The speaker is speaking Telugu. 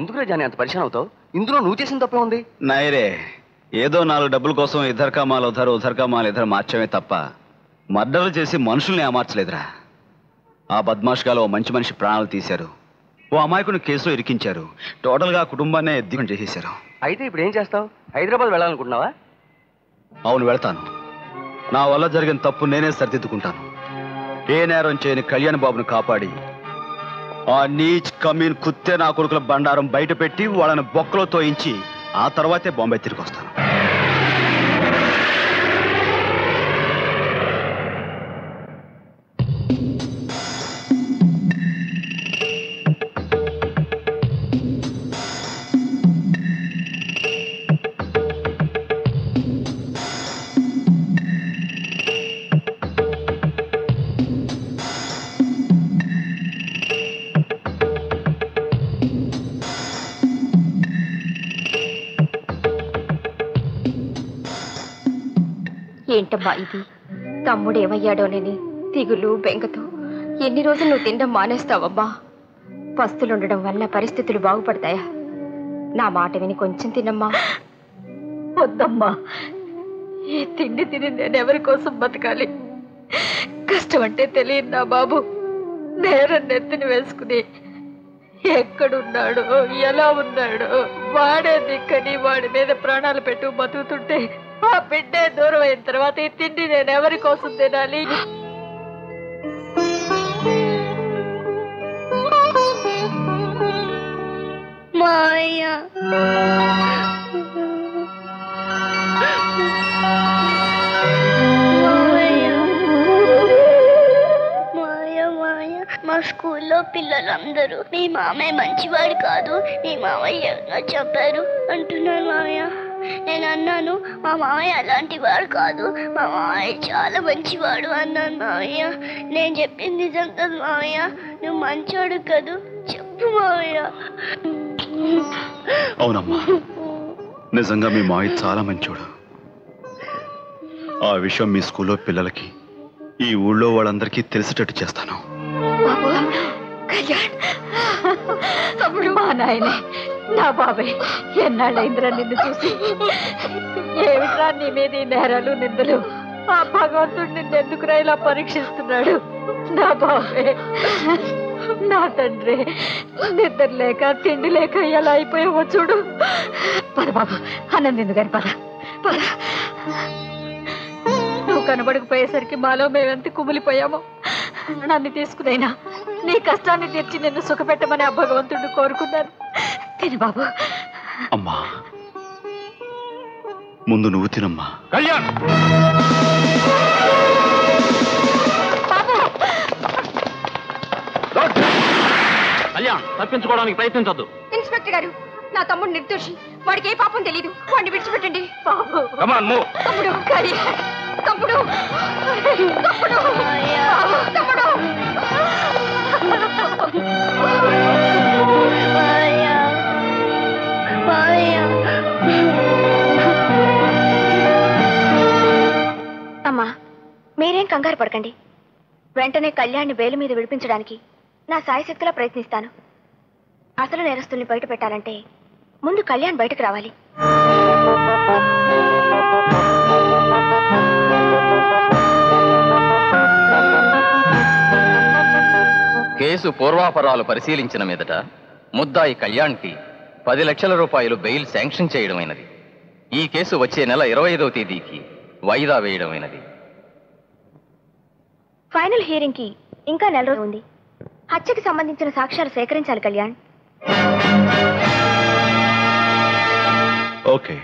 ఎందుకు జాని అంత పరిశాన్ అవుతావు? ఇందులో నువ్వు చేసిన తప్పే ఉంది. నాయరే, ఏదో 4 డబ్బుల కోసం ఇద్దరు కామాలు ఉధర్ కామాలు ఇద్దరు మార్చమే తప్ప మర్డర్లు చేసి మనుషుల్ని ఏమార్చలేదురా. ఆ బద్మాష్గాలో ఓ మంచి మనిషి ప్రాణాలు తీశారు, ఓ అమాయకుని కేసులో ఇరికించారు, టోటల్గా కుటుంబాన్నే దిగం చేసేశారు. అయితే ఇప్పుడు ఏం చేస్తావు? హైదరాబాద్ వెళ్ళాలనుకుంటున్నావా? అవును, వెళ్తాను. నా వల్ల జరిగిన తప్పు నేనే సరిదిద్దుకుంటాను. ఏ నేరం చేయని కళ్యాణ్ బాబును కాపాడి ఆ నీచ్ కమీన్ కుత్తే నా కొడుకుల బండారం బయట పెట్టి వాళ్ళని బొక్కలో తోయించి ఆ తర్వాతే బాంబే తిరిగి వస్తాను. ఏంటమ్మా ఇది? తమ్ముడు ఏమయ్యాడోనని దిగులు బెంగతో ఎన్ని రోజులు నువ్వు తినడం మానేస్తావమ్మా? పస్తులుండడం వల్ల పరిస్థితులు బాగుపడతాయా? నా మాట విని కొంచెం తినమ్మా. వద్దమ్మా, ఈ తిండి తిని నేను ఎవరి కోసం బతకాలి? కష్టం అంటే తెలియదు నా బాబు. నేరం నెత్తిని వేసుకుని ఎక్కడున్నాడో ఎలా ఉన్నాడో వాడే దిక్కని వాడి మీద ప్రాణాలు పెట్టు బతుకుతుంటే ఆ బిడ్డే దూరం అయిన తర్వాత ఈ తిండి నేను ఎవరి కోసం తినాలి? మాయా మా స్కూల్లో పిల్లలందరూ మీ మామయ్య మంచివాడు కాదు, మీ మామయ్య ఎవరో చెప్పారు అంటున్నారు మామయ్య. నేను అన్నాను మా మామయ్య అలాంటి వాడు కాదు, మా మామయ్య చాలా మంచివాడు అన్నాను మామయ్య. నేను చెప్పింది నిజం కదా మామయ్య? నువ్వు మంచోడు కదూ, చెప్పు మామయ్య. అవునమ్మా, నిజంగా మీ మావయ్య చాలా మంచోడు. ఆ విషయం మీ స్కూల్లో పిల్లలకి, ఈ ఊళ్ళో వాళ్ళందరికీ తెలిసేటట్టు చేస్తాను. కళ్యాణ్, తమ్ముడు, మా నాయనే, నా బాబాయ్, ఎన్నాళ్ళైందిరా నిన్ను చూసి. ఏమిట్రా నీ మీద ఈ నేరాలు నిందలు? ఆ భగవంతుడు నిన్నెందుకురా ఇలా పరీక్షిస్తున్నాడు? నా బాబాయ్, నా తండ్రి, నిద్ర లేక తిండి లేక ఎలా అయిపోయావో చూడు. పద బాబు, అన్నం తిందు గారి, పద పద. నువ్వు కనబడకపోయేసరికి మాలో మేమెంత కుమిలిపోయామో. నన్ను తీసుకునైనా నీ కష్టాన్ని తీర్చి నిన్ను సుఖపెట్టమని ఆ భగవంతుడు కోరుకున్నాను. తిని బాబు. అమ్మా, ముందు నువ్వు తినమ్మా. కళ్యాణ్, కళ్యాణ్, తప్పించుకోవడానికి ప్రయత్నించొద్దు. ఇన్స్పెక్టర్ గారు, నా తమ్ముడు నిర్దోషి, వాడికి ఏ పాపం తెలీదు, వాడిని విడిచిపెట్టండి. బాబు, తమ్ముడు, తమ్ముడు, తమ్ముడు, తమ్ముడు. అమ్మా, మీరేం కంగారు పడకండి. వెంటనే కళ్యాణ్ని బెయిల్ మీద విడిపించడానికి నా సాయశక్తిలా ప్రయత్నిస్తాను. అసలు నేరస్తుల్ని బయట పెట్టాలంటే ముందు కళ్యాణ్ బయటకు రావాలి. కేసు పూర్వాపరాలు పరిశీలించిన మీదట ముద్దాయి కళ్యాణ్కి 10 లక్షల రూపాయలు బెయిల్ శాంక్షన్ చేయడమైనది. ఈ కేసు వచ్చే నెల 25వ తేదీకి వాయిదా వేయడమైనది. ఫైనల్ హియరింగ్ కి ఇంకా నెల రోజులు ఉంది. హత్యకి సంబంధించిన సాక్ష్యాలు సేకరించాలి కళ్యాణ్. ఓకే.